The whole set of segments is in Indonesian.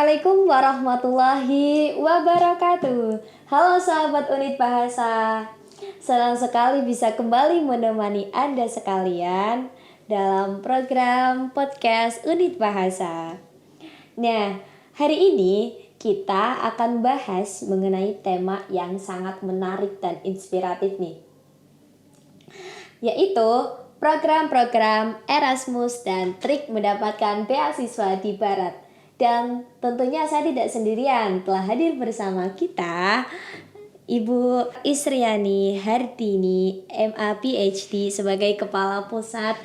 Assalamualaikum warahmatullahi wabarakatuh. Halo sahabat Unit Bahasa. Senang sekali bisa kembali menemani Anda sekalian dalam program podcast Unit Bahasa. Nah, hari ini kita akan bahas mengenai tema yang sangat menarik dan inspiratif nih, yaitu program-program Erasmus dan trik mendapatkan beasiswa di Barat. Dan tentunya saya tidak sendirian, telah hadir bersama kita Ibu Isriani Hardini, MA PhD sebagai Kepala Pusat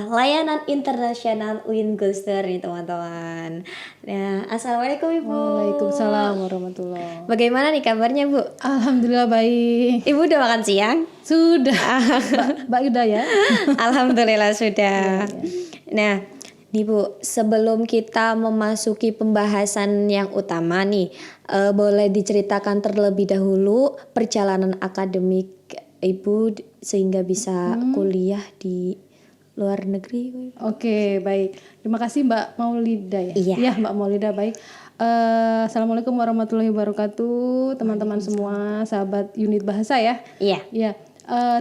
Layanan Internasional UIN Gulster nih teman-teman. Nah, Assalamualaikum Ibu. Waalaikumsalam warahmatullahi. Bagaimana nih kabarnya Bu? Alhamdulillah baik. Ibu udah makan siang? Sudah. Mbak Yuda ya? Alhamdulillah sudah. Nah, nih Bu, sebelum kita memasuki pembahasan yang utama nih, boleh diceritakan terlebih dahulu perjalanan akademik Ibu sehingga bisa kuliah di luar negeri. Oke, baik. Terima kasih Mbak Maulida ya? Iya. Mbak Maulida, baik. Assalamualaikum warahmatullahi wabarakatuh, teman-teman semua, sahabat Unit Bahasa ya. Iya. Ya.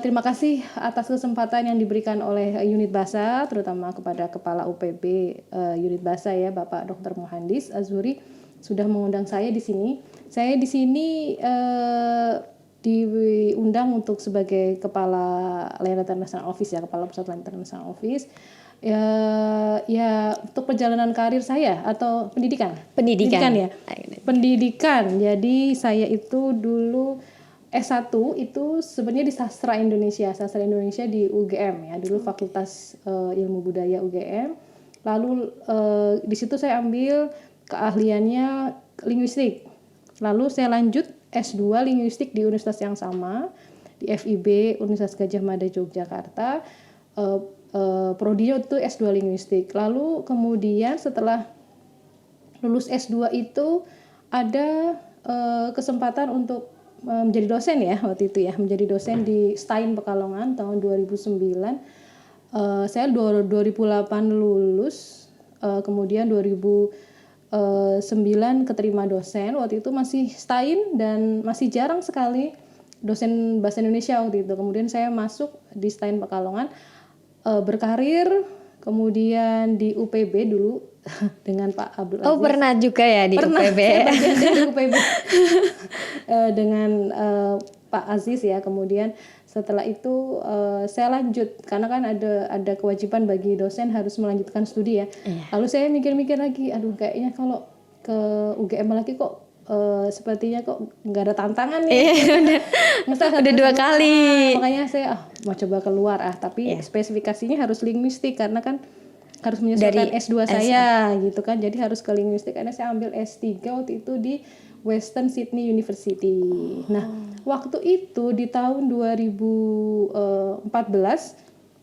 Terima kasih atas kesempatan yang diberikan oleh Unit Bahasa, terutama kepada Kepala UPB Unit Bahasa ya, Bapak Dr. Muhandis Azuri sudah mengundang saya di sini. Saya di sini diundang untuk sebagai Kepala Layanan International Office ya, Kepala Pusat Layanan International Office. Ya untuk perjalanan karir saya atau pendidikan ya. Pendidikan. Jadi saya itu dulu S1 itu sebenarnya di Sastra Indonesia di UGM ya, dulu Fakultas Ilmu Budaya UGM. Lalu di situ saya ambil keahliannya linguistik. Lalu saya lanjut S2 linguistik di universitas yang sama, di FIB Universitas Gadjah Mada Yogyakarta. Prodinya itu S2 linguistik. Lalu kemudian setelah lulus S2 itu ada kesempatan untuk menjadi dosen ya waktu itu ya, menjadi dosen di STAIN Pekalongan tahun 2009. Saya 2008 lulus, kemudian 2009 keterima dosen. Waktu itu masih STAIN dan masih jarang sekali dosen bahasa Indonesia waktu itu. Kemudian saya masuk di STAIN Pekalongan, berkarir kemudian di UPB dulu dengan Pak Abdul Aziz. Oh, pernah juga ya di UPB. Saya bagian dari UPB dengan Pak Aziz ya. Kemudian setelah itu saya lanjut karena kan ada kewajiban bagi dosen harus melanjutkan studi ya. Lalu saya mikir-mikir lagi, aduh kayaknya kalau ke UGM lagi kok sepertinya kok nggak ada tantangan nih. Udah 2 kali. Makanya saya mau coba keluar tapi spesifikasinya harus linguistik karena kan harus menyesuaikan dari S2 saya gitu kan. Jadi harus ke linguistik karena saya ambil S3 waktu itu di Western Sydney University. Nah, waktu itu di tahun 2014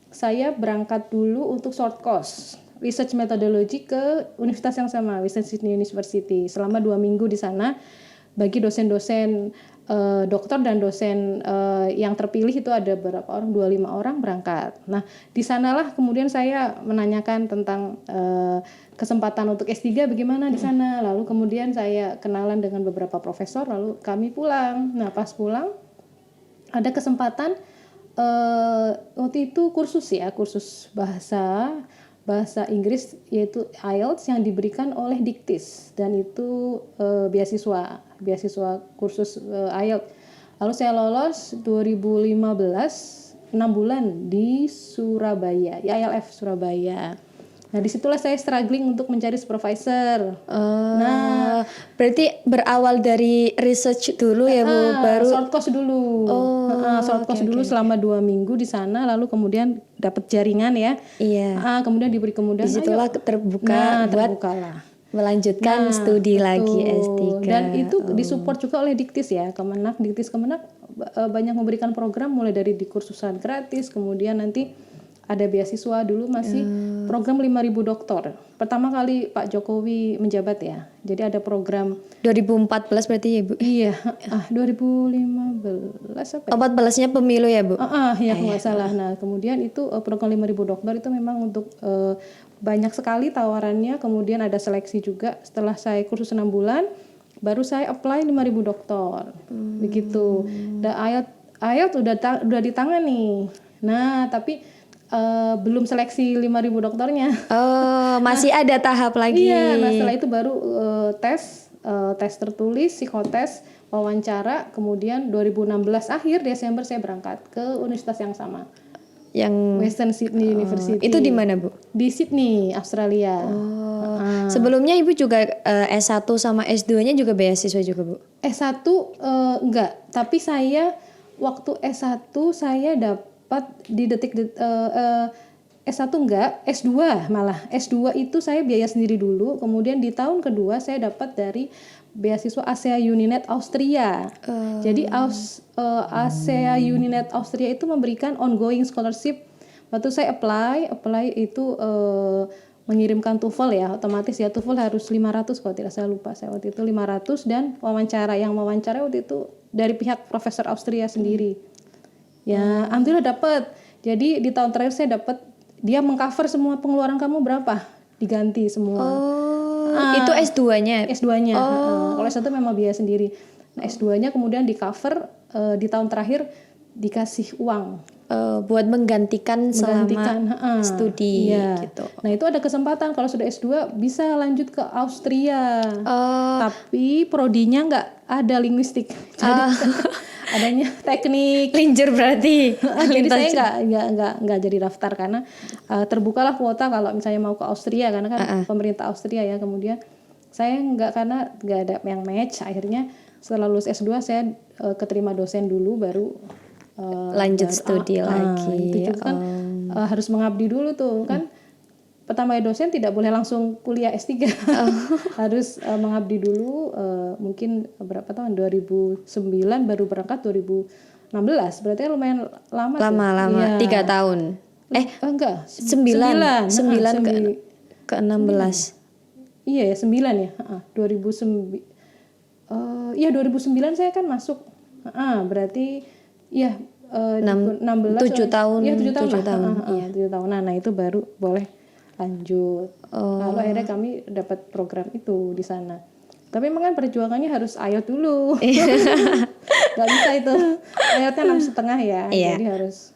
saya berangkat dulu untuk short course research methodology ke universitas yang sama, Western Sydney University. Selama 2 minggu di sana bagi dosen-dosen dokter dan dosen yang terpilih itu ada berapa orang, 25 orang berangkat. Nah, di sanalah kemudian saya menanyakan tentang kesempatan untuk S3 bagaimana di sana. Lalu kemudian saya kenalan dengan beberapa profesor, lalu kami pulang. Nah, pas pulang ada kesempatan waktu itu kursus bahasa Inggris yaitu IELTS yang diberikan oleh Diktis, dan itu beasiswa kursus IELTS. Lalu saya lolos 2015 6 bulan di Surabaya, ILF Surabaya. Nah, disitulah saya struggling untuk mencari supervisor. Nah, berarti berawal dari research dulu ya Bu, baru short course dulu. Selama 2 minggu di sana, lalu kemudian dapat jaringan ya. Iya. Kemudian diberi kemudahan. Disitulah terbuka buat melanjutkan studi lagi S3. Dan itu disupport juga oleh Diktis ya, Diktis Kemenak banyak memberikan program mulai dari dikursusan gratis, kemudian nanti ada beasiswa dulu masih program 5.000 doktor. Pertama kali Pak Jokowi menjabat ya. Jadi ada program 2014 berarti ya Bu? Iya, 2015 apa ya? 14-nya pemilu ya Bu? Ya nggak salah. Nah kemudian itu program 5.000 dokter itu memang untuk banyak sekali tawarannya. Kemudian ada seleksi juga. Setelah saya kursus 6 bulan, baru saya apply 5.000 dokter. Begitu. Dan IELTS udah di tangan nih. Nah tapi belum seleksi 5.000 dokternya. Oh, masih ada tahap lagi. Iya, nah setelah itu baru tes tertulis, psikotes, wawancara, kemudian 2016 akhir Desember saya berangkat ke universitas yang sama. Yang Western Sydney University. Itu di mana Bu? Di Sydney, Australia. Sebelumnya Ibu juga S1 sama S2-nya juga beasiswa juga Bu? S1 enggak, tapi saya waktu S1 saya dapat di S1 enggak, S2 malah. S2 itu saya biaya sendiri dulu, kemudian di tahun kedua saya dapat dari beasiswa ASEA Uninet Austria. Jadi ASEA Uninet Austria itu memberikan ongoing scholarship. Waktu saya apply itu mengirimkan TOEFL ya, otomatis ya TOEFL harus 500 kalau tidak saya lupa. Saya waktu itu 500 dan wawancara waktu itu dari pihak profesor Austria sendiri. Ya, alhamdulillah dapat. Jadi di tahun terakhir saya dapat, dia mengcover semua pengeluaran kamu berapa, diganti semua. Itu S2-nya? S2-nya. Kalau S1 memang biaya sendiri. Nah, S2-nya kemudian di cover di tahun terakhir dikasih uang. Buat menggantikan selama studi gitu. Nah itu ada kesempatan kalau sudah S2 bisa lanjut ke Austria. Tapi prodinya nggak ada linguistik. Jadi adanya teknik. Linjer berarti. Jadi saya nggak jadi daftar karena terbukalah kuota kalau misalnya mau ke Austria karena kan pemerintah Austria ya. Kemudian saya karena nggak ada yang match. Akhirnya setelah lulus S2 saya keterima dosen dulu baru lanjut studi lagi. Itu juga kan harus mengabdi dulu tuh kan. Pertama dosen tidak boleh langsung kuliah S3. Harus mengabdi dulu mungkin berapa tahun, 2009 baru berangkat 2016. Berarti lumayan lama. Lama 3 tahun. Enggak, 9 ke 16. Iya ya 9 ya. 2009 2009 saya kan masuk. Berarti iya 7 tahun. Iya 7 tahun. 7 tahun. Iya 7 tahun. Nah itu baru boleh lanjut. Lalu akhirnya kami dapat program itu di sana. Tapi memang kan perjuangannya harus IELTS dulu. Gak bisa itu. IELTS-nya 6,5 ya. Jadi harus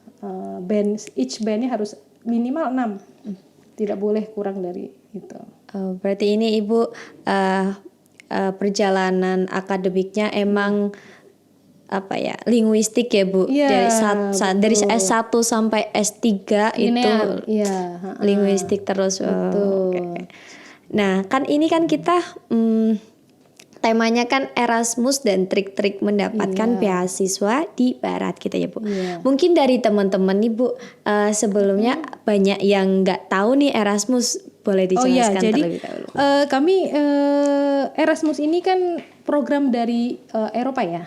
each bandnya harus minimal 6. Tidak boleh kurang dari itu. Berarti ini Ibu perjalanan akademiknya emang linguistik ya Bu. Dari S1 sampai S3 itu linguistik terus. Okay. Nah kan ini kan kita temanya kan Erasmus dan trik-trik mendapatkan beasiswa di Barat kita ya Bu. Mungkin dari teman-teman nih Bu sebelumnya banyak yang nggak tahu nih Erasmus, boleh dijelaskan terlebih dahulu. Kami Erasmus ini kan program dari Eropa ya.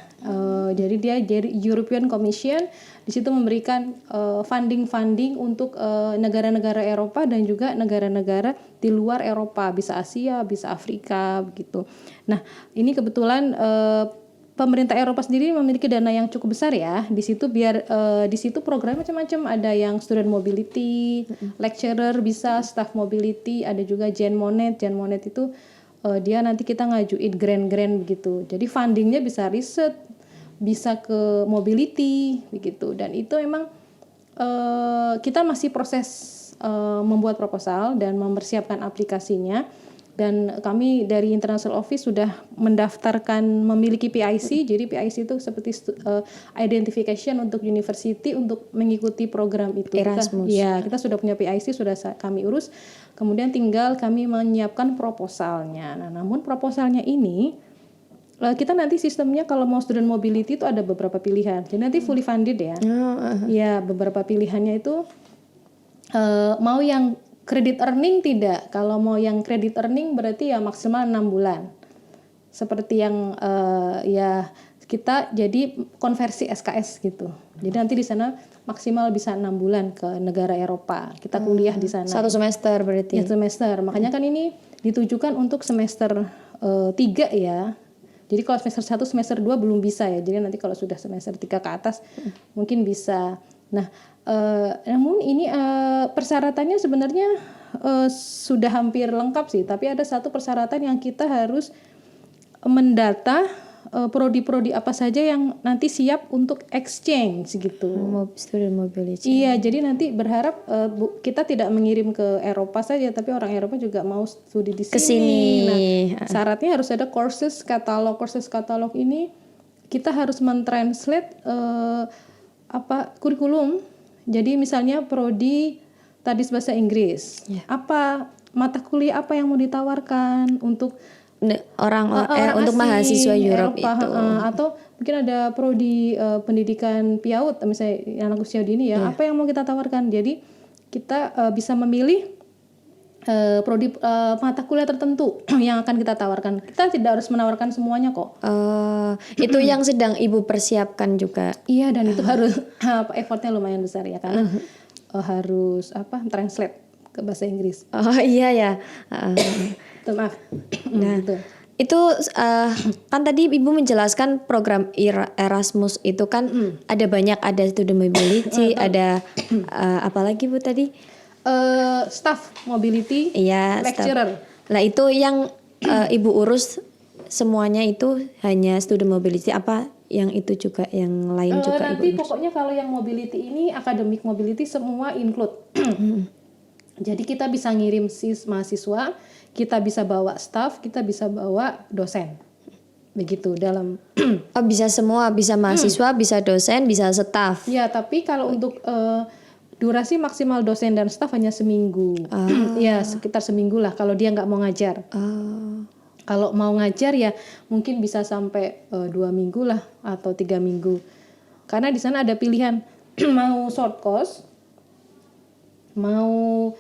Jadi dia dari European Commission, di situ memberikan funding untuk negara-negara Eropa dan juga negara-negara di luar Eropa, bisa Asia, bisa Afrika begitu. Nah, ini kebetulan pemerintah Eropa sendiri memiliki dana yang cukup besar ya. Di situ di situ programnya macam-macam, ada yang student mobility, lecturer bisa, staff mobility, ada juga Jean Monnet. Jean Monnet itu dia nanti kita ngajuin grant begitu. Jadi fundingnya bisa riset, bisa ke mobility begitu. Dan itu emang kita masih proses membuat proposal dan mempersiapkan aplikasinya. Dan kami dari International Office sudah mendaftarkan memiliki PIC. Jadi PIC itu seperti identification untuk university untuk mengikuti program itu. Erasmus. Kita sudah punya PIC, sudah kami urus. Kemudian tinggal kami menyiapkan proposalnya. Nah, namun proposalnya ini kita nanti sistemnya kalau mau student mobility itu ada beberapa pilihan. Jadi nanti fully funded ya. Ya, beberapa pilihannya itu mau yang credit earning tidak. Kalau mau yang credit earning berarti ya maksimal 6 bulan. Seperti yang kita jadi konversi SKS gitu. Jadi nanti di sana maksimal bisa 6 bulan ke negara Eropa. Kita kuliah di sana. 1 semester berarti. Ya, semester. Makanya kan ini ditujukan untuk semester 3 ya. Jadi kalau semester 1, semester 2 belum bisa ya. Jadi nanti kalau sudah semester 3 ke atas mungkin bisa. Nah, namun ini persyaratannya sebenarnya sudah hampir lengkap sih. Tapi ada satu persyaratan yang kita harus mendata prodi-prodi apa saja yang nanti siap untuk exchange gitu. Student mobility. Iya, jadi nanti berharap kita tidak mengirim ke Eropa saja, tapi orang Eropa juga mau studi di sini. Kesini. Nah, syaratnya harus ada courses katalog ini kita harus mentranslate kurikulum. Jadi misalnya prodi tadi bahasa Inggris, apa mata kuliah apa yang mau ditawarkan untuk orang untuk mahasiswa Europe Eropa, itu atau mungkin ada prodi pendidikan PIAUD misalnya anak usia dini ya, apa yang mau kita tawarkan. Jadi kita bisa memilih prodi mata kuliah tertentu yang akan kita tawarkan. Kita tidak harus menawarkan semuanya kok. Itu yang sedang Ibu persiapkan juga. Iya, dan itu harus effortnya lumayan besar ya, karena harus translate ke bahasa Inggris. Oh iya ya. Maaf. Nah, itu kan tadi Ibu menjelaskan program Erasmus itu kan ada student mobility, ada apa lagi Bu tadi? Staff mobility, iya, lecturer. Lah itu yang Ibu urus semuanya itu hanya student mobility, apa yang itu juga yang lain juga nanti Ibu urus? Pokoknya kalau yang mobility ini academic mobility semua include. Jadi kita bisa ngirim mahasiswa, kita bisa bawa staff, kita bisa bawa dosen. Begitu dalam bisa semua, bisa mahasiswa, bisa dosen, bisa staff. Ya, tapi kalau untuk durasi maksimal dosen dan staff hanya seminggu. Ya, sekitar seminggu lah kalau dia nggak mau ngajar. Kalau mau ngajar ya mungkin bisa sampai 2 minggu lah atau 3 minggu. Karena di sana ada pilihan mau short course, mau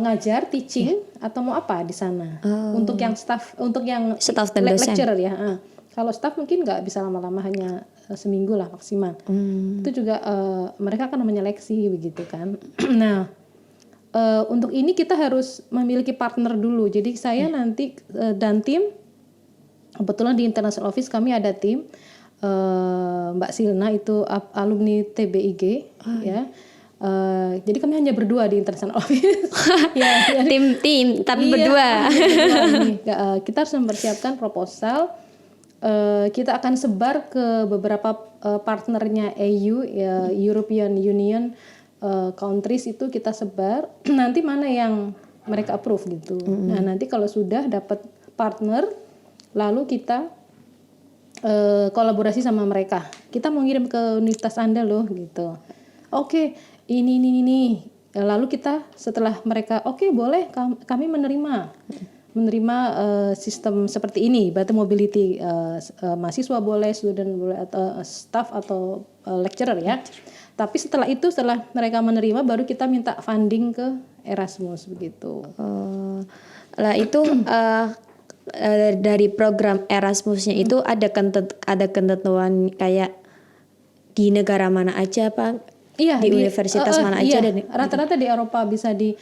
ngajar teaching atau mau apa di sana. Untuk yang staff dan dosen. Lecturer ya. Kalau staff mungkin nggak bisa lama-lama, hanya seminggu lah maksimal. Itu juga mereka akan menyeleksi begitu kan. Nah, untuk ini kita harus memiliki partner dulu. Jadi saya nanti dan tim, kebetulan di International Office kami ada tim, Mbak Silna itu alumni TBIG ya. Jadi kami hanya berdua di International Office. Ya, tim tapi berdua. Kita harus mempersiapkan proposal. Kita akan sebar ke beberapa partnernya EU, European Union countries itu kita sebar. Nanti mana yang mereka approve gitu. Nah, nanti kalau sudah dapat partner, lalu kita kolaborasi sama mereka. Kita mau ngirim ke universitas Anda loh gitu. Oke, ini. Lalu kita setelah mereka boleh, kami menerima sistem seperti ini, berarti mobility mahasiswa boleh, student boleh, atau staff atau lecturer ya. Tapi setelah mereka menerima, baru kita minta funding ke Erasmus begitu. Lah itu dari program Erasmusnya itu ada ketentuan kayak di negara mana aja Pak? Iya, di universitas mana aja? Iya. Rata-rata di Eropa bisa di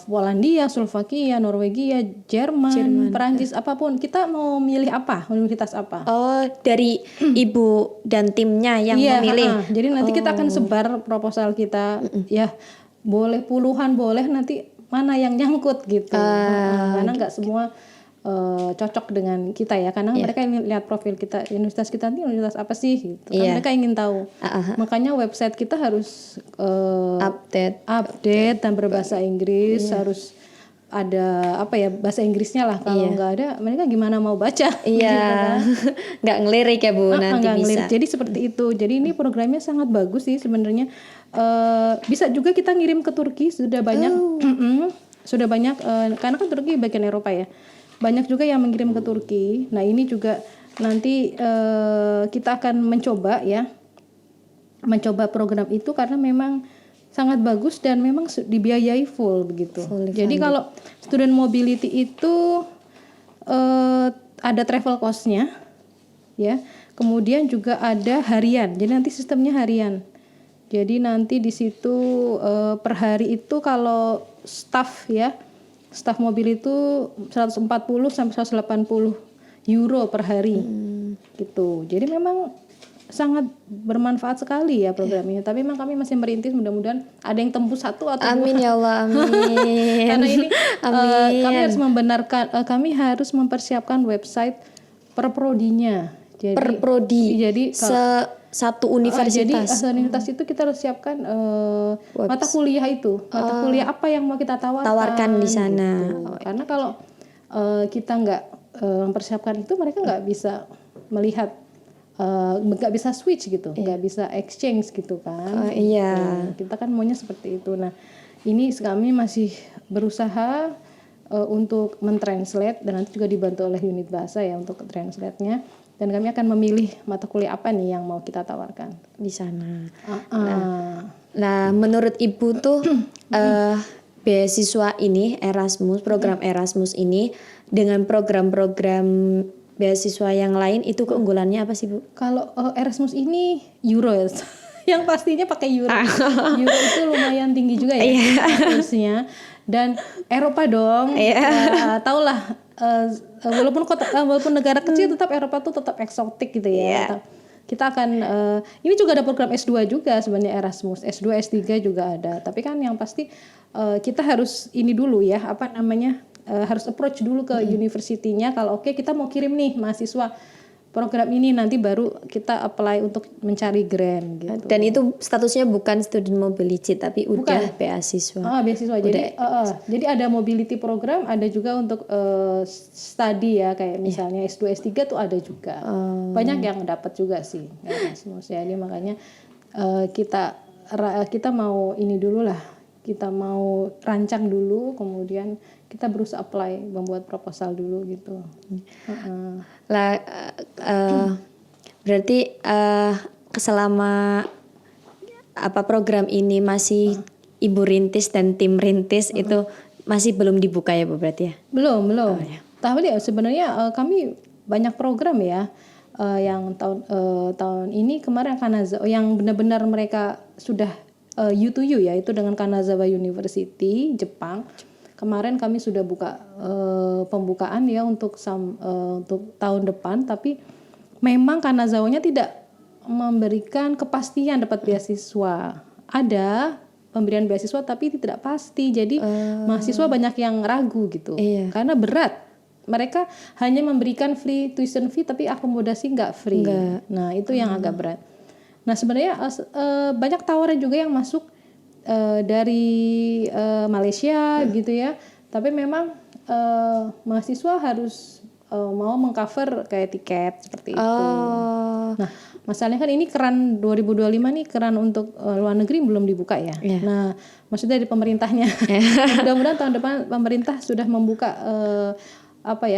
Polandia, Slovakia, Norwegia, Jerman, Perancis, apapun. Kita mau milih apa, universitas apa? Oh, dari Ibu dan timnya yang memilih. Jadi nanti kita akan sebar proposal kita, ya boleh puluhan, boleh nanti mana yang nyangkut gitu. Karena nggak semua cocok dengan kita ya, karena mereka ingin lihat profil kita, universitas kita ini universitas apa sih gitu. Kan mereka ingin tahu. Makanya website kita harus update dan berbahasa Inggris, harus ada bahasa Inggrisnya lah. Kalau nggak ada, mereka gimana mau baca? Iya, gitu kan? Nggak ngelirik ya Bu, nanti bisa. Ngelirik. Jadi seperti itu. Jadi ini programnya sangat bagus sih sebenarnya. Bisa juga kita ngirim ke Turki, sudah banyak, sudah banyak. Karena kan Turki bagian Eropa ya. Banyak juga yang mengirim ke Turki. Nah ini juga nanti kita akan mencoba program itu karena memang sangat bagus dan memang dibiayai full begitu. Jadi kalau student mobility itu ada travel cost-nya. ya. Kemudian juga ada harian. Jadi nanti sistemnya harian. Jadi nanti di situ per hari itu kalau staff ya, staff mobil itu 140 sampai 180 euro per hari. Gitu. Jadi memang sangat bermanfaat sekali ya program ini. Tapi memang kami masih merintis, mudah-mudahan ada yang tembus 1 atau 2. Amin ya Allah, amin. Karena ini Amin. kami harus kami harus mempersiapkan website per prodinya. Jadi, Per prodi. Jadi satu universitas. Jadi universitas itu kita harus siapkan mata kuliah itu, mata kuliah apa yang mau kita tawarkan di sana. Gitu. Karena kalau kita nggak mempersiapkan itu, mereka nggak bisa melihat, nggak bisa switch gitu, nggak bisa exchange gitu kan. Iya. Kita kan maunya seperti itu. Nah, ini kami masih berusaha untuk mentranslate dan nanti juga dibantu oleh unit bahasa ya untuk translate-nya. Dan kami akan memilih mata kuliah apa nih yang mau kita tawarkan di sana. Nah, menurut Ibu tuh beasiswa ini Erasmus, program Erasmus ini dengan program-program beasiswa yang lain itu keunggulannya apa sih, Bu? Kalau Erasmus ini euro ya. Yang pastinya pakai euro. Euro itu lumayan tinggi juga ya harusnya. Dan Eropa dong. Taulah walaupun negara kecil tetap Eropa tuh tetap eksotik gitu ya. Kita akan ini juga ada program S2 juga sebenarnya Erasmus. S2, S3 juga ada. Tapi kan yang pasti kita harus ini dulu ya, harus approach dulu ke university-nya. Kalau oke, kita mau kirim nih mahasiswa program ini, nanti baru kita apply untuk mencari grant gitu. Dan itu statusnya bukan student mobility tapi udah beasiswa. Beasiswa. Jadi ada mobility program, ada juga untuk study ya, kayak misalnya S2, S3 tuh ada juga. Banyak yang dapat juga sih Erasmus ya. Jadi makanya kita mau ini dulu lah. Kita mau rancang dulu, kemudian kita berusaha apply, membuat proposal dulu gitu. Berarti selama program ini masih Ibu rintis dan tim rintis itu masih belum dibuka ya Bu berarti ya? Belum. Tapi sebenarnya kami banyak program ya yang tahun ini kemarin Kanazawa yang benar-benar mereka sudah U2U ya, itu dengan Kanazawa University Jepang. Kemarin kami sudah buka pembukaan ya untuk tahun depan, tapi memang Kanazawanya tidak memberikan kepastian dapat beasiswa. Ada pemberian beasiswa tapi tidak pasti. Jadi mahasiswa banyak yang ragu gitu. Karena berat. Mereka hanya memberikan free tuition fee tapi akomodasi nggak free. Nah, itu yang agak berat. Nah, sebenarnya banyak tawaran juga yang masuk dari Malaysia gitu ya. Tapi memang mahasiswa harus mau mengcover kayak tiket seperti itu. Nah, masalahnya kan ini keran 2025 nih, keran untuk luar negeri belum dibuka ya. Nah, maksudnya dari pemerintahnya. Mudah-mudahan tahun depan pemerintah sudah membuka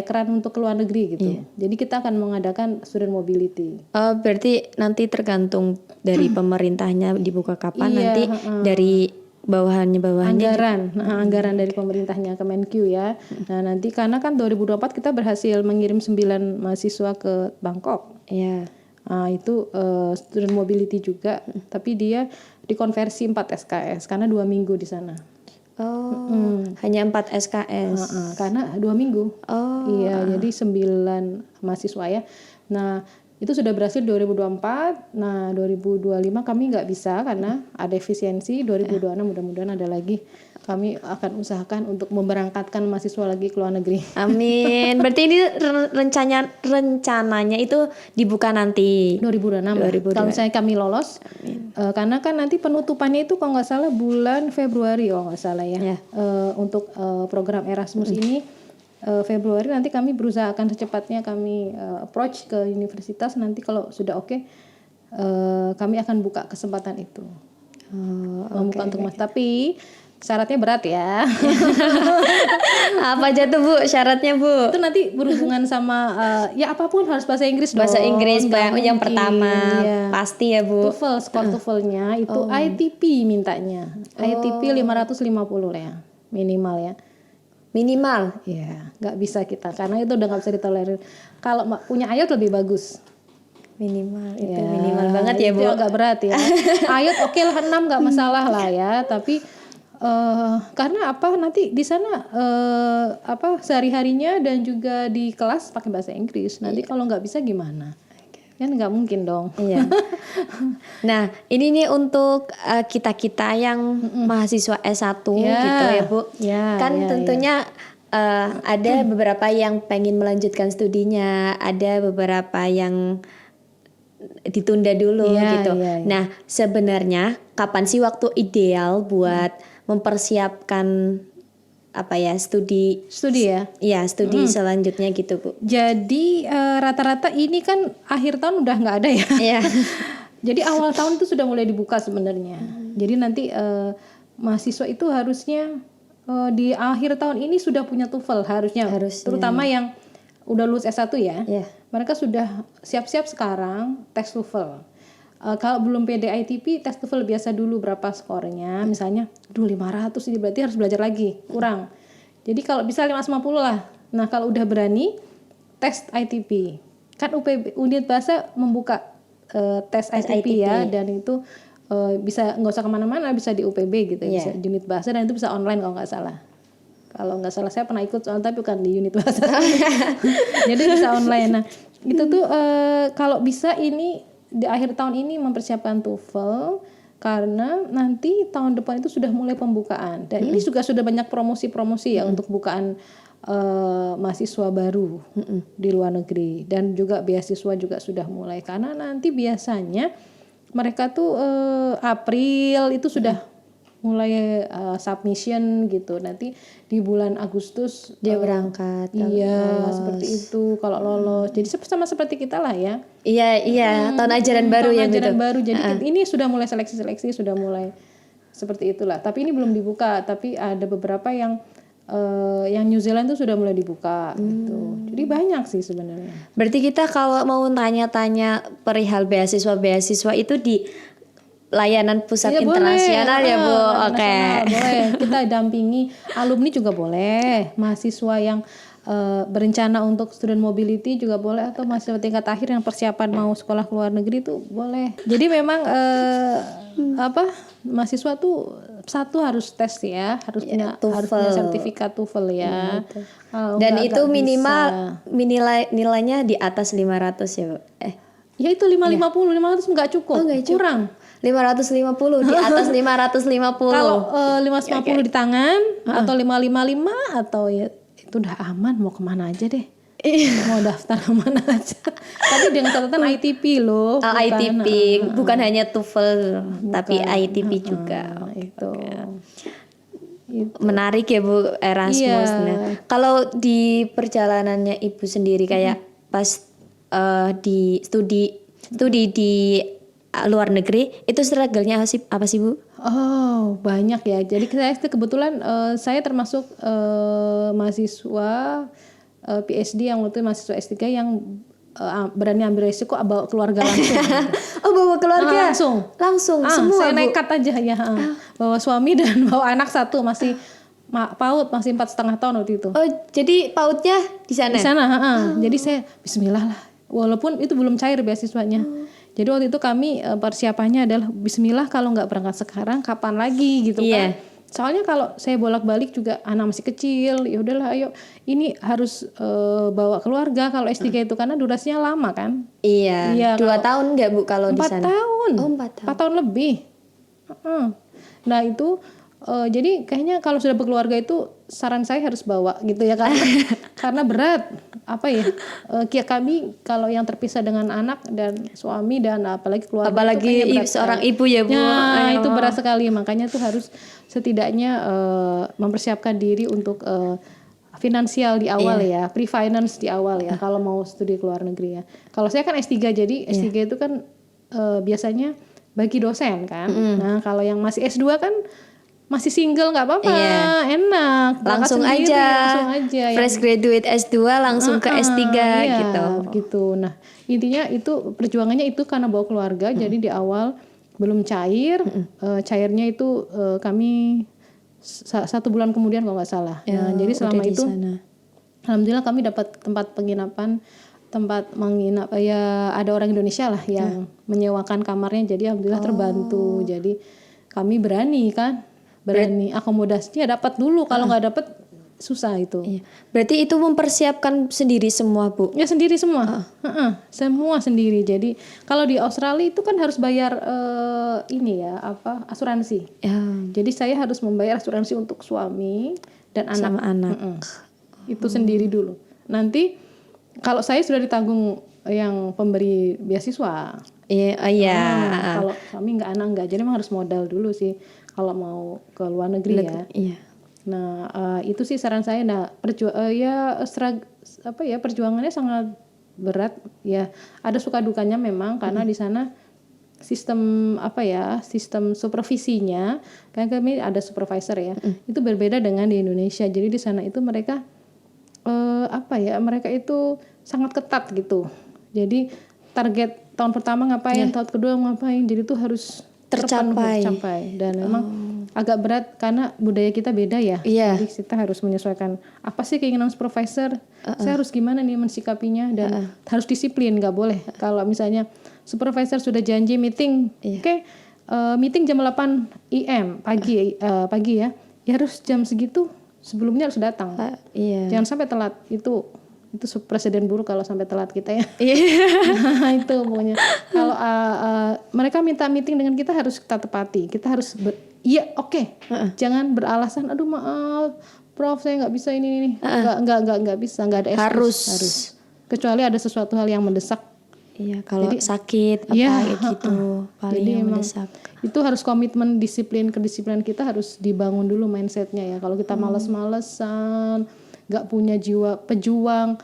keran untuk luar negeri gitu. Jadi kita akan mengadakan student mobility. Berarti nanti tergantung dari pemerintahnya dibuka kapan, nanti dari bawahannya anggaran dari pemerintahnya Kemenkyu ya. Nah, nanti karena kan 2024 kita berhasil mengirim 9 mahasiswa ke Bangkok. Nah, itu student mobility juga, tapi dia dikonversi 4 SKS karena 2 minggu di sana. Hanya 4 SKS. Karena 2 minggu. Jadi 9 mahasiswa ya. Nah, itu sudah berhasil 2024. Nah, 2025 kami nggak bisa karena ada efisiensi. 2026 mudah-mudahan ada lagi. Kami akan usahakan untuk memberangkatkan mahasiswa lagi ke luar negeri. Amin. Berarti ini rencananya itu dibuka nanti 2026. Kalau misalnya kami lolos, karena kan nanti penutupannya itu kalau nggak salah bulan Februari nggak salah ya. Untuk program Erasmus ini Februari, nanti kami berusaha akan secepatnya kami approach ke universitas. Nanti kalau sudah oke, kami akan buka kesempatan itu. Membuka untuk mas. Tapi syaratnya berat ya. Apa aja tuh Bu syaratnya Bu? Itu nanti berhubungan sama ya apapun harus bahasa Inggris dong. Bahasa Inggris yang pertama pasti ya Bu. TOEFL, skor TOEFL-nya itu ITP mintanya. ITP 550 lah ya, minimal ya. Minimal? Ya, nggak bisa kita karena itu udah nggak bisa ditolerir. Kalau punya IELTS lebih bagus. Minimal itu Ya, minimal banget ya, itu Bu. agak berat ya. IELTS oke lah 6 nggak masalah lah ya, tapi karena apa nanti di sana apa sehari-harinya dan juga di kelas pakai bahasa Inggris. Nanti kalau nggak bisa gimana? Kan nggak mungkin dong. Iya. Nah, ini nih untuk kita-kita yang mahasiswa S1 Ya, gitu ya, Bu. ya, Kan ya, tentunya ada beberapa yang pengen melanjutkan studinya, ada beberapa yang ditunda dulu Ya, gitu. ya, ya. Nah, sebenarnya kapan sih waktu ideal buat mempersiapkan apa ya, studi ya. ya, studi selanjutnya gitu, Bu. Jadi rata-rata ini kan akhir tahun udah nggak ada ya. Iya. Jadi awal tahun itu sudah mulai dibuka sebenarnya. Jadi nanti mahasiswa itu harusnya di akhir tahun ini sudah punya TOEFL harusnya. Terutama yang udah lulus S1 ya. Iya. Mereka sudah siap-siap sekarang tes TOEFL. Kalau belum PDITP, tes TOEFL biasa dulu berapa skornya. Misalnya, 500 ini berarti harus belajar lagi, kurang. Jadi kalau bisa 550 lah. Nah kalau udah berani, tes ITP. Kan UPB, unit bahasa membuka tes ITP ya. Dan itu bisa nggak usah kemana-mana, bisa di UPB gitu. Bisa unit bahasa dan itu bisa online kalau nggak salah. Kalau nggak salah saya pernah ikut soalnya tapi bukan di unit bahasa. Jadi bisa online. Nah itu tuh kalau bisa ini di akhir tahun ini mempersiapkan TOEFL karena nanti tahun depan itu sudah mulai pembukaan dan ini juga sudah banyak promosi-promosi ya untuk bukaan mahasiswa baru di luar negeri dan juga beasiswa juga sudah mulai karena nanti biasanya mereka tuh April itu sudah mulai submission gitu. Nanti di bulan Agustus dia berangkat. Iya, seperti itu kalau lolos. Jadi sama seperti kita lah ya. Iya, tahun ajaran baru ya gitu. Tahun ajaran baru. Jadi ini sudah mulai seleksi-seleksi, sudah mulai seperti itulah. Tapi ini belum dibuka, tapi ada beberapa yang New Zealand tuh sudah mulai dibuka gitu. Jadi banyak sih sebenarnya. Berarti kita kalau mau tanya-tanya perihal beasiswa itu di layanan pusat internasional ya, Bu. Oke. Boleh. Kita dampingi alumni juga boleh. Mahasiswa yang berencana untuk student mobility juga boleh atau mahasiswa tingkat akhir yang persiapan mau sekolah ke luar negeri tuh boleh. Jadi memang mahasiswa tuh satu harus tes ya, harus punya sertifikat TOEFL ya. Dan itu minimal nilainya di atas 500 ya, Bu. Ya itu 550 nggak cukup. Kurang. 550 di atas 550. Kalau 550 di tangan atau 555 atau ya itu udah aman mau kemana aja deh. Mau daftar kemana aja. Tapi dengan catatan ITP loh. ITP bukan hanya TOEFL tapi ITP juga. Itu. Menarik ya, Bu, Erasmus. Nah, kalau di perjalanannya Ibu sendiri kayak pas di studi di luar negeri itu struggle-nya apa sih, Bu? Oh, banyak ya. Jadi saya kebetulan saya termasuk mahasiswa PhD yang waktu itu mahasiswa S3 yang berani ambil resiko bawa keluarga langsung. Oh, bawa keluarga? Langsung semua, saya Bu? nekat aja ya. Bawa suami dan bawa anak satu masih PAUD masih 4,5 tahun waktu itu. Oh, jadi PAUD-nya di sana? Di sana, Jadi saya bismillah lah. Walaupun itu belum cair beasiswanya. Jadi waktu itu kami persiapannya adalah bismillah kalau nggak berangkat sekarang kapan lagi gitu kan. Soalnya kalau saya bolak-balik juga anak masih kecil, ya udahlah ayo ini harus bawa keluarga kalau S3 itu karena durasinya lama kan. Iya 2 tahun nggak, Bu, kalau di sana? 4 tahun. Oh, 4 tahun lebih. Nah itu jadi kayaknya kalau sudah berkeluarga itu saran saya harus bawa gitu ya kan. Karena berat kami kalau yang terpisah dengan anak dan suami dan apalagi keluarga apalagi seorang ibu ya, Bu. Itu berat sekali, makanya tuh harus setidaknya mempersiapkan diri untuk finansial di awal ya, pre-finance di awal ya kalau mau studi ke luar negeri ya. Kalau saya kan S3 jadi S3 itu kan biasanya bagi dosen kan. Nah, kalau yang masih S2 kan masih single nggak apa-apa, enak. Langsung aja. Fresh graduate S2 langsung ke S3 gitu. Nah, intinya itu perjuangannya itu karena bawa keluarga. Jadi di awal belum cair, cairnya itu kami 1 bulan kemudian kalau nggak salah. Nah, jadi selama itu alhamdulillah kami dapat tempat penginapan tempat menginap ya, ada orang Indonesia lah yang menyewakan kamarnya, jadi alhamdulillah terbantu. Jadi kami berani akomodasinya dapat dulu, kalau nggak dapat susah itu. Iya. Berarti itu mempersiapkan sendiri semua, Bu? Ya sendiri semua, semua sendiri. Jadi kalau di Australia itu kan harus bayar asuransi. Ya. Jadi saya harus membayar asuransi untuk suami dan anak. Sama anak. Itu sendiri dulu. Nanti kalau saya sudah ditanggung yang pemberi beasiswa. Iya. Kalau suami nggak, anak nggak. Jadi memang harus modal dulu sih kalau mau ke luar negeri ya. Iya. Nah, itu sih saran saya. Nah, perjuangannya sangat berat ya. Ada suka dukanya memang, karena di sana sistem supervisinya, kan kami ada supervisor ya. Itu berbeda dengan di Indonesia. Jadi di sana itu mereka mereka itu sangat ketat gitu. Jadi target tahun pertama ngapain, tahun kedua ngapain. Jadi itu harus tercapai. Dan memang agak berat karena budaya kita beda ya. Jadi kita harus menyesuaikan apa sih keinginan supervisor. Saya harus gimana nih mensikapinya, dan harus disiplin, nggak boleh. Kalau misalnya supervisor sudah janji meeting, meeting jam 8 IM pagi ya harus jam segitu sebelumnya harus datang. Jangan sampai telat. Itu presiden buruk kalau sampai telat kita ya. Nah, itu pokoknya. Kalau mereka minta meeting dengan kita harus kita tepati. Kita harus jangan beralasan aduh maaf Prof saya nggak bisa ini. Nggak bisa, nggak ada excuse. Harus. Kecuali ada sesuatu hal yang mendesak. Iya, kalau sakit kayak gitu paling yang mendesak. Itu harus komitmen, kedisiplinan kita harus dibangun dulu mindsetnya ya. Kalau kita males-malesan, nggak punya jiwa pejuang,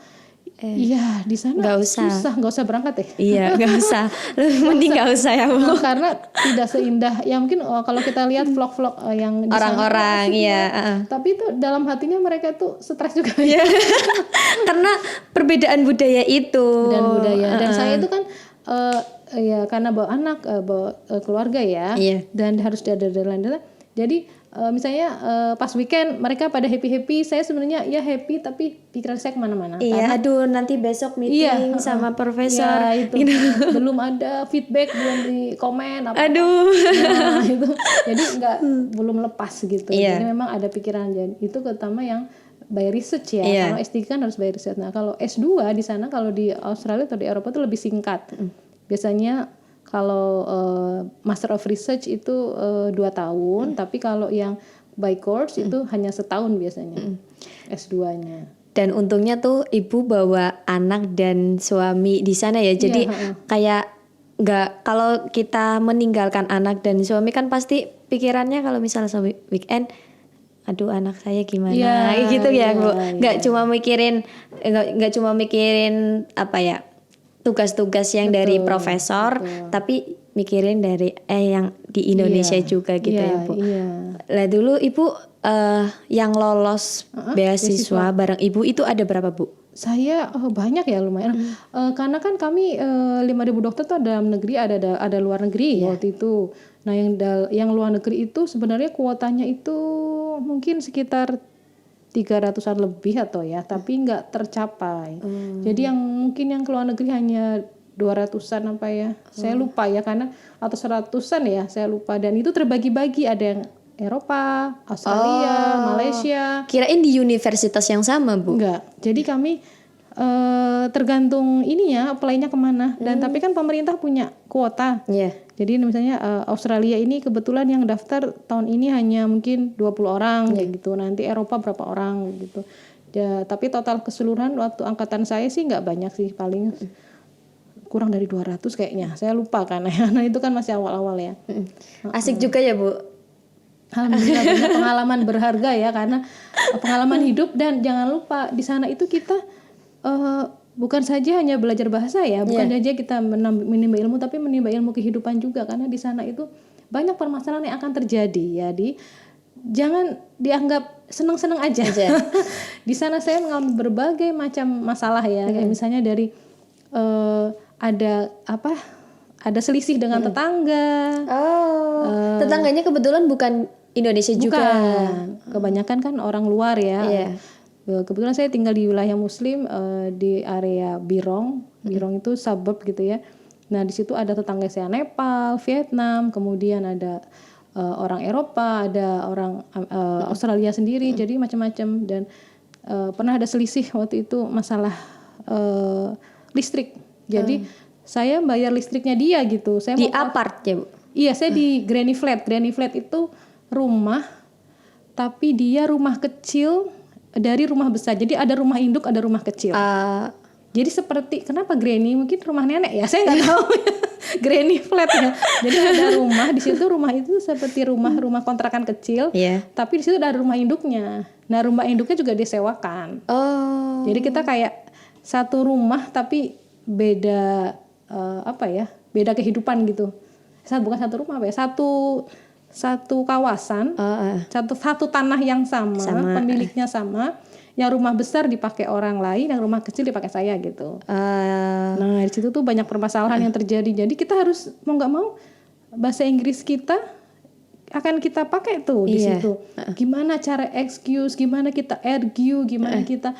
iya di sana susah, nggak usah berangkat ya. Iya, nggak usah. Mending nggak usah ya, Bu. Karena tidak seindah ya mungkin kalau kita lihat vlog-vlog yang di orang-orang tapi itu dalam hatinya mereka tuh stres juga. Karena perbedaan budaya itu. Dan saya itu kan karena bawa anak, bawa keluarga ya. Dan harus ada deadline. Jadi misalnya pas weekend mereka pada happy, saya sebenarnya ya happy tapi pikiran saya kemana-mana. Iya, aduh nanti besok meeting sama profesor. Ya, itu belum ada feedback, belum di komen apa. Aduh. Nah, itu jadi belum lepas gitu. Jadi memang ada pikiran, itu terutama yang by research ya. Kalau S3 kan harus by research. Nah kalau S2 di sana, kalau di Australia atau di Eropa itu lebih singkat. Biasanya kalau Master of Research itu 2 tahun, tapi kalau yang by course itu hanya setahun biasanya S2-nya. Dan untungnya tuh ibu bawa anak dan suami di sana ya, jadi kayak nggak, kalau kita meninggalkan anak dan suami kan pasti pikirannya kalau misalnya weekend, aduh anak saya gimana, gitu ya Bu. Nggak cuma mikirin apa ya, tugas-tugas yang dari profesor, tapi mikirin dari yang di Indonesia juga gitu ya Bu. Lah dulu ibu yang lolos beasiswa bareng ibu itu ada berapa Bu? Saya banyak ya, lumayan. Karena kan kami 5.000 dokter tuh dalam negeri, ada luar negeri waktu itu. Nah yang luar negeri itu sebenarnya kuotanya itu mungkin sekitar 300-an lebih atau ya, tapi nggak tercapai. Jadi yang mungkin yang ke luar negeri hanya 200-an apa ya, saya lupa ya, karena atau 100-an ya, saya lupa. Dan itu terbagi-bagi, ada yang Eropa, Australia, Malaysia. Kirain di universitas yang sama Bu? Enggak, jadi kami tergantung ininya, apply-nya kemana. Dan tapi kan pemerintah punya kuota. Jadi misalnya Australia ini kebetulan yang daftar tahun ini hanya mungkin 20 orang gitu. Nanti Eropa berapa orang gitu. Ya, tapi total keseluruhan waktu angkatan saya sih nggak banyak sih, paling kurang dari 200 kayaknya. Saya lupa karena itu kan masih awal-awal ya. Asik juga ya Bu. Alhamdulillah banyak pengalaman berharga ya, karena pengalaman hidup. Dan jangan lupa di sana itu kita bukan saja hanya belajar bahasa ya, bukan saja kita menimba ilmu, tapi menimba ilmu kehidupan juga, karena di sana itu banyak permasalahan yang akan terjadi. Jadi jangan dianggap senang-senang aja. Di sana saya mengalami berbagai macam masalah ya, kayak misalnya dari ada selisih dengan tetangga. Tetangganya kebetulan bukan Indonesia juga. Kebanyakan kan orang luar ya. kebetulan saya tinggal di wilayah Muslim di area Birong. Birong itu suburb gitu ya. Nah di situ ada tetangga saya Nepal, Vietnam, kemudian ada orang Eropa, ada orang Australia sendiri, jadi macam-macam. Dan pernah ada selisih waktu itu masalah listrik. Jadi saya bayar listriknya dia gitu. Saya Di apart ya Bu? Iya, saya di granny flat. Granny flat itu rumah, tapi dia rumah kecil dari rumah besar. Jadi ada rumah induk, ada rumah kecil. Jadi seperti, kenapa granny? Mungkin rumah nenek ya, saya nggak tahu. Granny flat ya. Jadi ada rumah di situ, rumah itu seperti rumah kontrakan kecil. Tapi di situ ada rumah induknya. Nah rumah induknya juga disewakan. Jadi kita kayak satu rumah tapi beda beda kehidupan gitu. Bukan satu rumah ya, satu kawasan, satu tanah yang sama, pemiliknya sama. Yang rumah besar dipakai orang lain, yang rumah kecil dipakai saya gitu. Nah di situ tuh banyak permasalahan yang terjadi. Jadi kita harus mau nggak mau bahasa Inggris kita akan kita pakai tuh di situ. Gimana cara excuse, gimana kita argue, gimana kita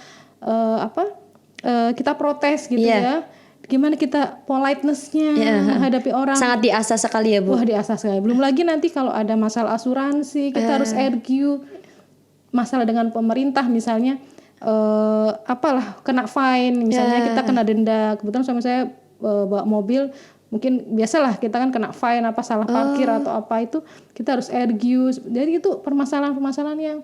kita protes gitu ya. Gimana kita politeness-nya menghadapi orang. Sangat diasah sekali ya Bu. Wah diasah sekali. Belum lagi nanti kalau ada masalah asuransi kita harus argue. Masalah dengan pemerintah misalnya kena fine misalnya, kita kena denda. Kebetulan suami saya bawa mobil, mungkin biasalah kita kan kena fine salah parkir atau apa, itu kita harus argue. Jadi itu permasalahan yang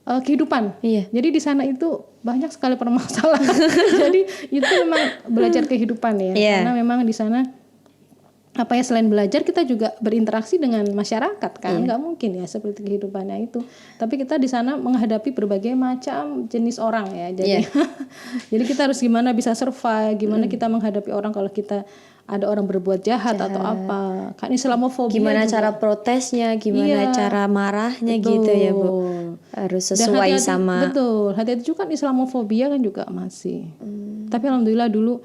kehidupan. Jadi di sana itu banyak sekali permasalahan. Jadi itu memang belajar kehidupan ya. Karena memang di sana selain belajar kita juga berinteraksi dengan masyarakat kan, nggak mungkin ya seperti kehidupannya itu. Tapi kita di sana menghadapi berbagai macam jenis orang ya. Jadi jadi kita harus gimana bisa survive, gimana kita menghadapi orang kalau kita ada orang berbuat jahat atau apa. Kan Islamofobia. Gimana juga. Cara protesnya, gimana cara marahnya gitu ya Bu. Harus sesuai sama. Betul. Hati-hati juga kan Islamofobia kan juga masih. Tapi alhamdulillah dulu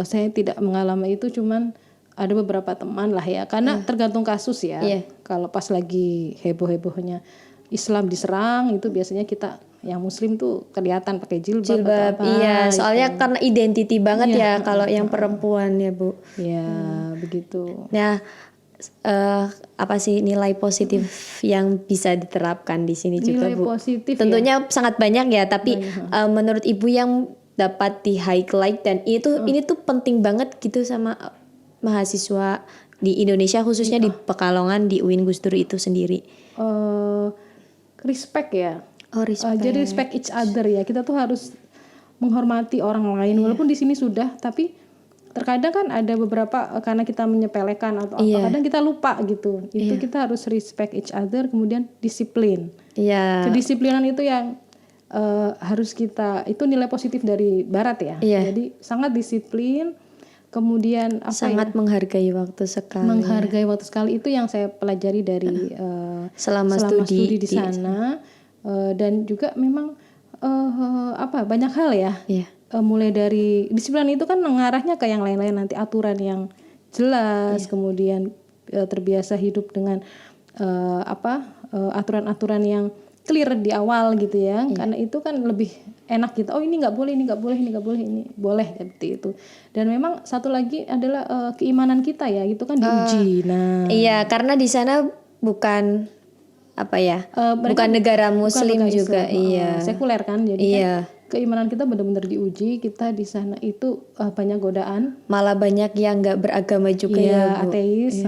saya tidak mengalami itu, cuman ada beberapa teman lah ya, karena tergantung kasus ya. Kalau pas lagi heboh-hebohnya Islam diserang itu biasanya kita yang Muslim tuh kelihatan pakai jilbab atau apa. Soalnya gitu. Karena identiti banget ya kalau yang perempuan ya Bu. Begitu. Nah, apa sih nilai positif yang bisa diterapkan di sini juga Bu? Nilai positif tentunya sangat banyak ya, tapi menurut Ibu yang dapat di highlight dan ini tuh penting banget gitu sama mahasiswa di Indonesia, khususnya di Pekalongan, di UIN Gus Dur itu sendiri. Respect ya. Respect. Jadi respect each other ya. Kita tuh harus menghormati orang lain. Walaupun di sini sudah, tapi terkadang kan ada beberapa karena kita menyepelekan atau apa, kadang kita lupa gitu. Itu kita harus respect each other, kemudian disiplin. Kedisiplinan itu yang harus kita, itu nilai positif dari Barat ya. Jadi sangat disiplin. Kemudian sangat menghargai waktu sekali. Menghargai waktu sekali itu yang saya pelajari dari selama studi di sana. Dan juga memang banyak hal ya. Mulai dari disiplin itu kan mengarahnya ke yang lain-lain, nanti aturan yang jelas, kemudian terbiasa hidup dengan aturan-aturan yang clear di awal gitu ya. Karena itu kan lebih enak gitu. Oh ini nggak boleh, ini nggak boleh, ini nggak boleh, ini boleh seperti itu. Dan memang satu lagi adalah keimanan kita ya, itu kan diuji. Karena di sana bukan bukan negara Muslim juga, sekuler kan, jadi kan keimanan kita benar-benar diuji. Kita di sana itu banyak godaan, malah banyak yang nggak beragama juga ya, ateis.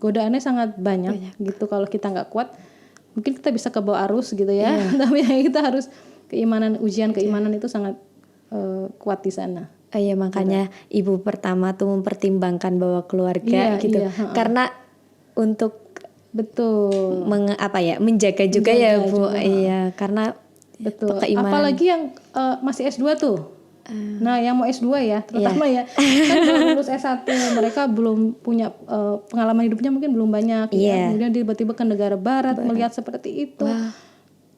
Godaannya sangat banyak gitu. Kalau kita nggak kuat, mungkin kita bisa ke bawah arus gitu ya. Tapi kita harus ujian keimanan itu sangat kuat di sana. Makanya Ibu pertama tuh mempertimbangkan bawa keluarga gitu. Karena untuk menjaga juga ya Bu. Karena keimanan. Apalagi yang masih S2 tuh. Nah, yang mau S2 ya, terutama ya kan belum lulus S1, mereka belum punya pengalaman hidupnya, mungkin belum banyak ya. Kemudian tiba-tiba ke negara barat melihat seperti itu.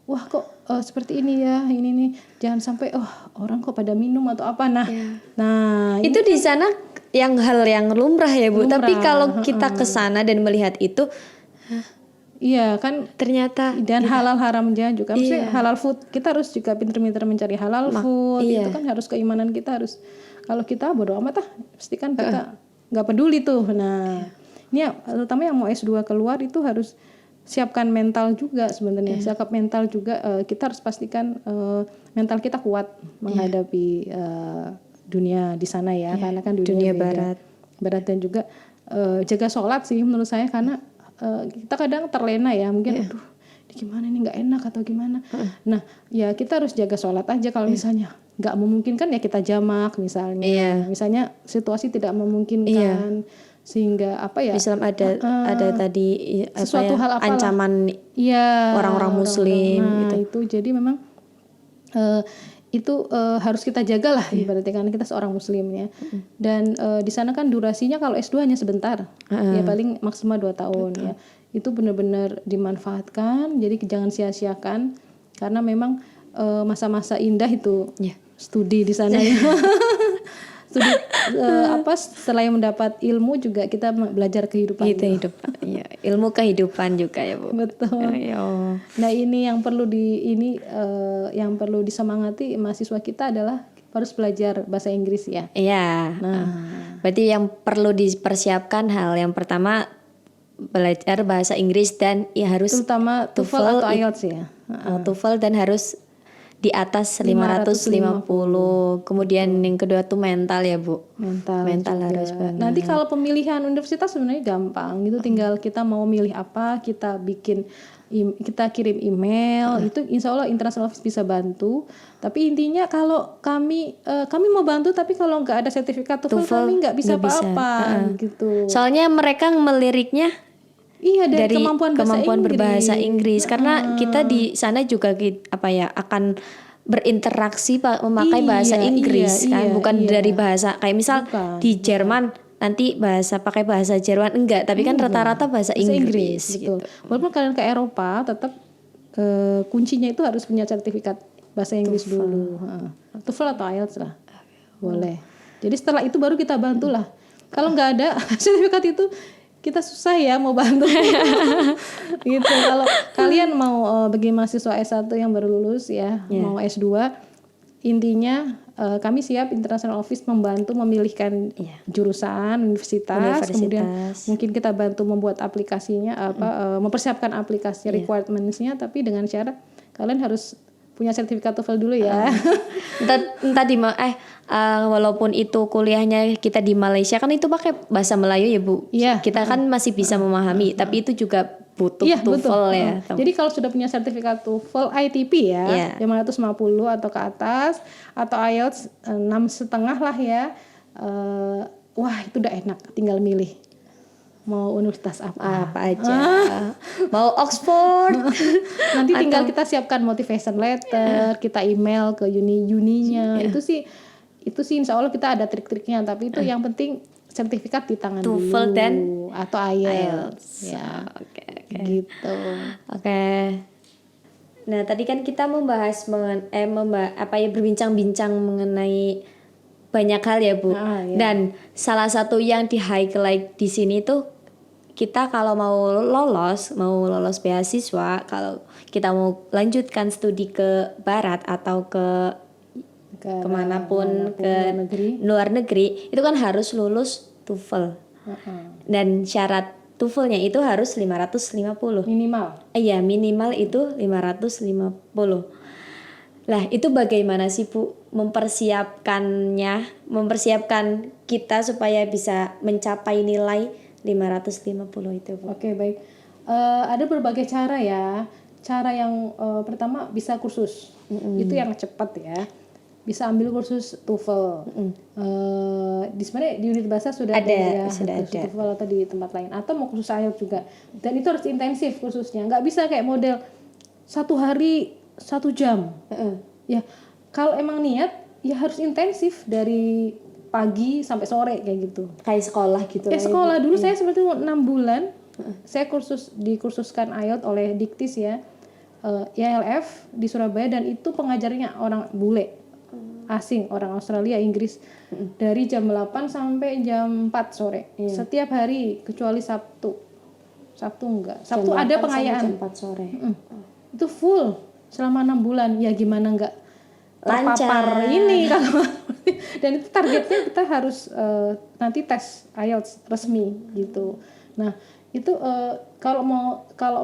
Wah kok seperti ini ya, ini nih, jangan sampai orang kok pada minum atau apa. Nah itu di sana hal yang lumrah ya Bu. Tapi kalau kita ke sana dan melihat itu Iya kan, ternyata dan halal haramnya juga. Maksudnya halal food kita harus juga pinter-pinter mencari halal food. Itu kan harus keimanan kita harus. Kalau kita bodo amat pasti kan kita nggak peduli tuh. Nah, ini terutama yang mau S2 keluar itu harus siapkan mental juga sebenarnya. Siapkan mental juga. Kita harus pastikan mental kita kuat menghadapi dunia di sana ya. Karena kan dunia beda. Barat dan juga jaga sholat sih menurut saya, karena kita kadang terlena ya, mungkin aduh gimana ini nggak enak atau gimana. Nah ya kita harus jaga sholat aja. Kalau misalnya nggak memungkinkan ya kita jamak misalnya. Misalnya situasi tidak memungkinkan sehingga apa ya, Islam ada tadi sesuatu hal ancaman orang-orang muslim gitu. Itu jadi memang itu harus kita jaga lah ibaratnya, karena kita seorang muslim ya. Dan di sana kan durasinya kalau S2 hanya sebentar, ya paling maksimal 2 tahun. Ya itu benar-benar dimanfaatkan, jadi jangan sia-siakan, karena memang masa-masa indah itu studi di sana ya. Studi setelah mendapat ilmu juga kita belajar kehidupan. Ilmu kehidupan juga ya Bu. Betul. Nah ini yang perlu yang perlu disemangati mahasiswa kita adalah harus belajar bahasa Inggris ya. Iya. Berarti yang perlu dipersiapkan hal yang pertama belajar bahasa Inggris, dan ya harus terutama TOEFL atau IELTS ya. TOEFL dan harus di atas 550. Kemudian yang kedua tuh mental ya Bu. Mental harus banget. Nanti kalau pemilihan universitas sebenarnya gampang gitu, tinggal kita mau milih apa, kita kita kirim email, itu insya Allah International Office bisa bantu. Tapi intinya kalau kami mau bantu, tapi kalau nggak ada sertifikat TOEFL kami nggak bisa apa-apa gitu. Soalnya mereka meliriknya dari kemampuan berbahasa Inggris. Karena kita di sana juga akan berinteraksi memakai bahasa Inggris kan, bukan dari bahasa kayak misal di Jerman nanti pakai bahasa Jerman enggak, tapi kan rata-rata bahasa Inggris gitu. Walaupun kalian ke Eropa tetap kuncinya itu harus punya sertifikat bahasa Inggris dulu. TOEFL atau IELTS lah. Boleh. Jadi setelah itu baru kita bantulah. Kalau nggak ada sertifikat itu kita susah ya mau bantu. Gitu. Kalau kalian mau bagi mahasiswa S1 yang baru lulus ya, mau S2, intinya kami siap International Office membantu memilihkan jurusan, universitas, kemudian mungkin kita bantu membuat aplikasinya, mempersiapkan aplikasi requirements-nya, tapi dengan syarat kalian harus punya sertifikat TOEFL dulu ya. Walaupun itu kuliahnya kita di Malaysia kan itu pakai bahasa Melayu ya Bu. Kita kan masih bisa memahami, tapi itu juga butuh TOEFL ya. Jadi kalau sudah punya sertifikat TOEFL ITP ya, 550 atau ke atas, atau IELTS 6,5 lah ya. Wah itu udah enak, tinggal milih mau universitas apa aja. Mau Oxford. Nanti tinggal kita siapkan motivation letter, kita email ke uninya. Itu sih insya Allah kita ada trik-triknya, tapi itu yang penting sertifikat di tangan TOEFL dulu dan atau IELTS. Ya. Gitu. Nah, tadi kan kita membahas berbincang-bincang mengenai banyak hal ya Bu. Dan salah satu yang di highlight di sini tuh kita kalau mau lolos beasiswa, kalau kita mau lanjutkan studi ke barat atau ke kemanapun ke luar negeri, itu kan harus lulus TOEFL. Dan syarat TOEFL-nya itu harus 550 minimal. Iya, minimal itu 550. Lah, itu bagaimana sih Bu mempersiapkan kita supaya bisa mencapai nilai 550 itu Bu? Oke, baik. Ada berbagai cara ya. Cara yang pertama bisa kursus. Itu yang cepat ya. Bisa ambil kursus TOEFL. Sebenarnya di unit bahasa sudah ada TOEFL atau di tempat lain, atau mau kursus IELTS juga. Dan itu harus intensif kursusnya. Nggak bisa kayak model 1 hari 1 jam. Ya, kalau emang niat ya harus intensif dari pagi sampai sore kayak gitu. Kayak sekolah gitu. Sekolah dulu saya seperti 6 bulan. Saya dikursuskan IELTS oleh Diktis ya. ILF di Surabaya, dan itu pengajarnya orang bule. Asing, orang Australia, Inggris. Dari jam 8 sampai jam 4 sore. Setiap hari kecuali Sabtu Sabtu enggak. Sabtu ada pengayaan. Jam 4 sore. Itu full selama 6 bulan. Ya gimana enggak terpapar Lancar. ini kalau dan itu targetnya kita harus nanti tes IELTS resmi gitu. Nah, itu kalau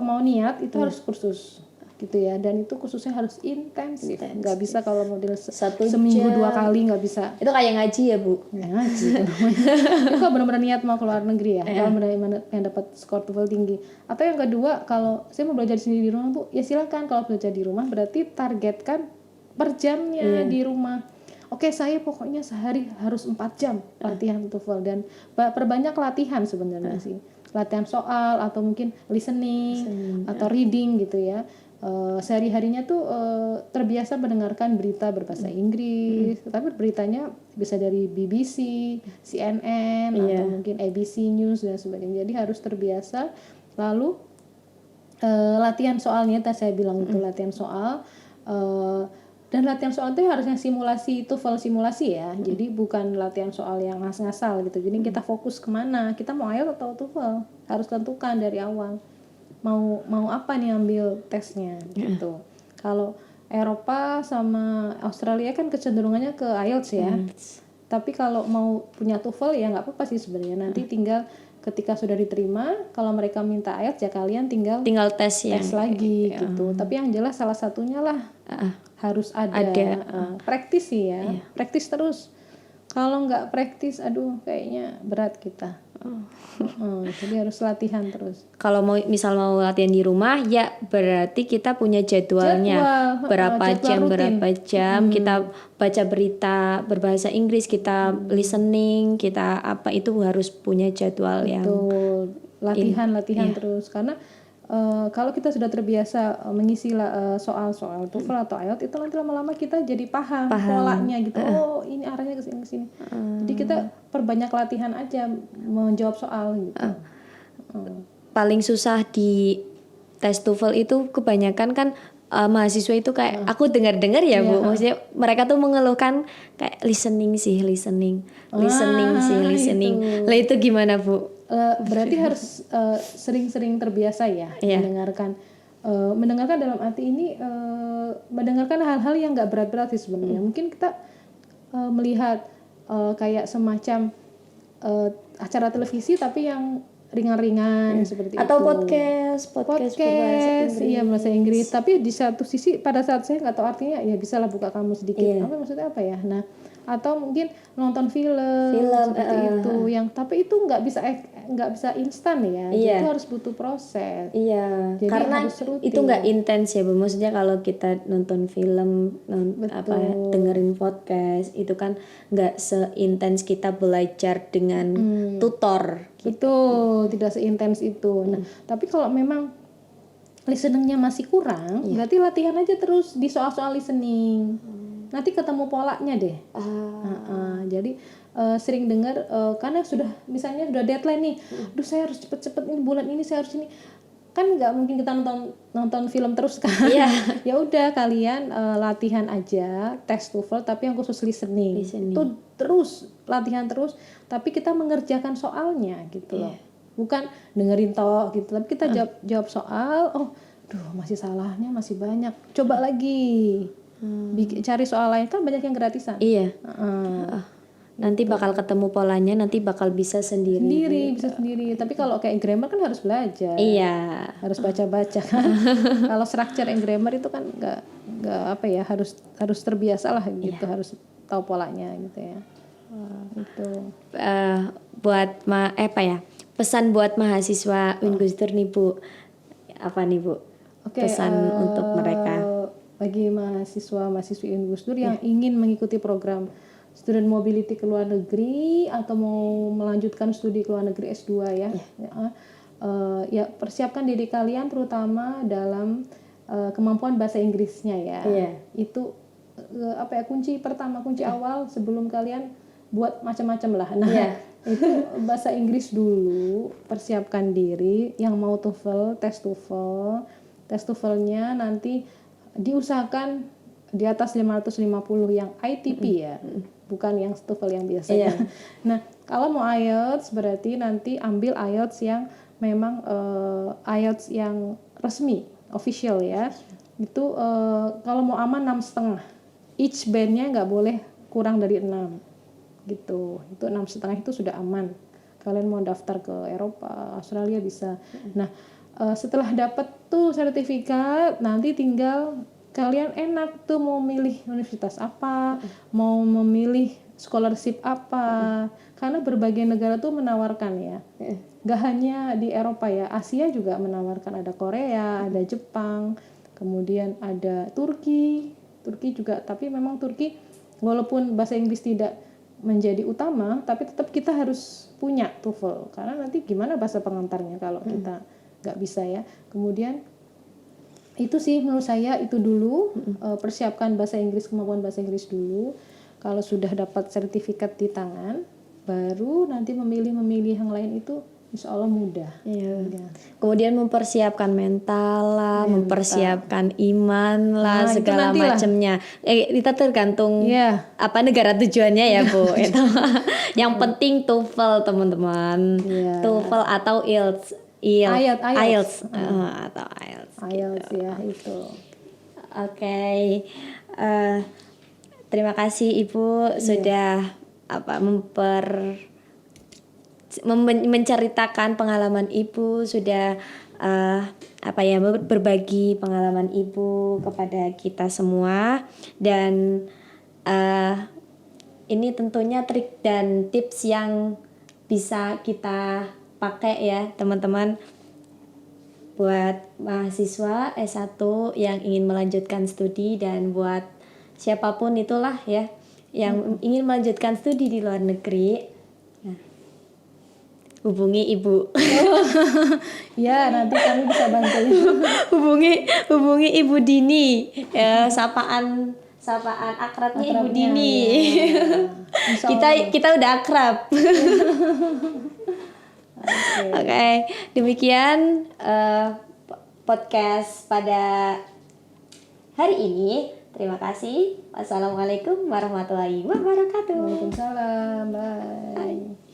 mau niat itu harus kursus gitu ya, dan itu khususnya harus intensif, nggak bisa kalau model seminggu 2 kali nggak bisa. Itu kayak ngaji ya Bu? Ya, ngaji itu namanya. Itu kalau benar-benar niat mau keluar negeri ya, kalau benar-benar yang dapat skor TOEFL tinggi. Atau yang kedua, kalau saya mau belajar sendiri di rumah Bu, ya silakan. Kalau belajar di rumah berarti targetkan per jamnya di rumah. Oke, saya pokoknya sehari harus 4 jam latihan TOEFL, dan perbanyak latihan sebenarnya sih. Latihan soal atau mungkin listening atau reading gitu ya. Sehari-harinya tuh terbiasa mendengarkan berita berbahasa Inggris, tapi beritanya bisa dari BBC, CNN atau mungkin ABC News dan sebagainya. Jadi harus terbiasa. Lalu latihan soalnya, tadi saya bilang itu latihan soal, dan latihan soal itu harusnya simulasi, TOEFL simulasi ya. Jadi bukan latihan soal yang ngasal gitu. Jadi kita fokus kemana, kita mau IELTS atau TOEFL, harus tentukan dari awal. Mau apa nih ambil tesnya gitu. Kalau Eropa sama Australia kan kecenderungannya ke IELTS ya. Tapi kalau mau punya TOEFL ya nggak apa-apa sih sebenarnya. Nanti tinggal ketika sudah diterima, kalau mereka minta IELTS ya kalian tinggal tes lagi gitu. Tapi yang jelas salah satunya lah harus ada. Praktis sih ya. Praktis terus. Kalau nggak praktis, aduh kayaknya berat kita. Jadi harus latihan terus. Kalau mau latihan di rumah ya berarti kita punya jadwalnya. Berapa jam kita baca berita berbahasa Inggris, kita listening, kita apa, itu harus punya jadwal yang latihan terus. Karena kalau kita sudah terbiasa mengisi soal-soal TOEFL atau IELTS, itu nanti lama-lama kita jadi paham polanya gitu. Oh, ini arahnya ke sini. Jadi kita perbanyak latihan aja menjawab soal gitu. Paling susah di tes TOEFL itu kebanyakan kan mahasiswa itu kayak aku dengar-dengar ya Bu, maksudnya mereka tuh mengeluhkan kayak listening. Lah itu gimana Bu? Berarti harus sering-sering terbiasa ya mendengarkan dalam arti ini mendengarkan hal-hal yang nggak berat-berat sih sebenarnya. Mungkin kita melihat kayak semacam acara televisi tapi yang ringan-ringan seperti atau itu. podcast bahasa Inggris. Tapi di satu sisi pada saat saya nggak tahu artinya, ya bisa lah buka kamus sedikit. Apa maksudnya apa ya? Nah, atau mungkin nonton film seperti itu, yang tapi itu nggak bisa instan ya. Itu harus butuh proses. Jadi karena harus rutin. Itu nggak intens ya Bu. Maksudnya kalau kita nonton film dengerin podcast itu kan nggak seintens kita belajar dengan tutor. Betul, tidak seintens itu. Nah, tapi kalau memang listeningnya masih kurang, berarti latihan aja terus di soal-soal listening. Nanti ketemu polanya deh. Jadi sering dengar karena misalnya sudah deadline nih. Aduh, saya harus cepet-cepet ini bulan ini saya harus ini. Kan nggak mungkin kita nonton film terus kan. Ya udah kalian latihan aja tes TOEFL tapi yang khusus listening. Itu terus latihan terus, tapi kita mengerjakan soalnya gitu loh. Bukan dengerin toh gitu, tapi kita jawab soal. Oh, masih salahnya masih banyak. Coba lagi. Cari soal lain, kan banyak yang gratisan. Nanti bakal ketemu polanya, nanti bakal bisa sendiri. Tapi kalau kayak grammar kan harus belajar. Harus baca-baca kan. Kalau structure and grammar itu kan nggak apa ya, harus terbiasa lah gitu, harus tahu polanya gitu ya. Itu buat pesan buat mahasiswa Unggus Dur nih Bu, apa nih Bu? Pesan untuk mereka. Bagi mahasiswa-mahasiswi Unggus Dur yang ingin mengikuti program student mobility ke luar negeri atau mau melanjutkan studi ke luar negeri S2 ya persiapkan diri kalian terutama dalam kemampuan bahasa Inggrisnya ya. Itu kunci awal sebelum kalian buat macam-macam lah. Itu bahasa Inggris dulu, persiapkan diri. Yang mau TOEFL, tes TOEFL-nya nanti diusahakan di atas 550 yang ITP ya, bukan yang TOEFL yang biasanya. Nah, kalau mau IELTS berarti nanti ambil IELTS yang memang IELTS yang resmi, official ya. Itu kalau mau aman 6,5. Each bandnya nggak boleh kurang dari 6 gitu. Itu 6,5 itu sudah aman. Kalian mau daftar ke Eropa, Australia bisa. Nah, setelah dapat tuh sertifikat, nanti tinggal kalian enak tuh mau milih universitas apa, mau memilih scholarship apa. Karena berbagai negara tuh menawarkan ya. Gak hanya di Eropa ya, Asia juga menawarkan, ada Korea, ada Jepang, kemudian ada Turki juga, tapi memang Turki walaupun bahasa Inggris tidak menjadi utama, tapi tetap kita harus punya TOEFL, karena nanti gimana bahasa pengantarnya kalau kita nggak bisa ya. Kemudian itu sih menurut saya itu dulu, persiapkan bahasa Inggris, kemampuan bahasa Inggris dulu. Kalau sudah dapat sertifikat di tangan, baru nanti memilih yang lain itu insya Allah mudah. Iya. Kemudian mempersiapkan mental lah, mempersiapkan iman lah, segala macamnya. Kita tergantung apa negara tujuannya ya Bu. Itu. Yang penting TOEFL teman-teman. TOEFL atau IELTS. IELTS atau IELTS. IELTS ya itu. Oke. Terima kasih Ibu sudah menceritakan pengalaman Ibu, sudah berbagi pengalaman Ibu kepada kita semua, dan ini tentunya trik dan tips yang bisa kita pakai ya teman-teman buat mahasiswa S1 yang ingin melanjutkan studi, dan buat siapapun itulah ya yang ingin melanjutkan studi di luar negeri. Hubungi Ibu. Ya, nanti kami bisa bantu. hubungi Ibu Dini. Sapaan akrabnya Ibu Dini. Ya. Kita udah akrab. Oke. Demikian podcast pada hari ini. Terima kasih. Wassalamualaikum warahmatullahi wabarakatuh. Waalaikumsalam. Bye.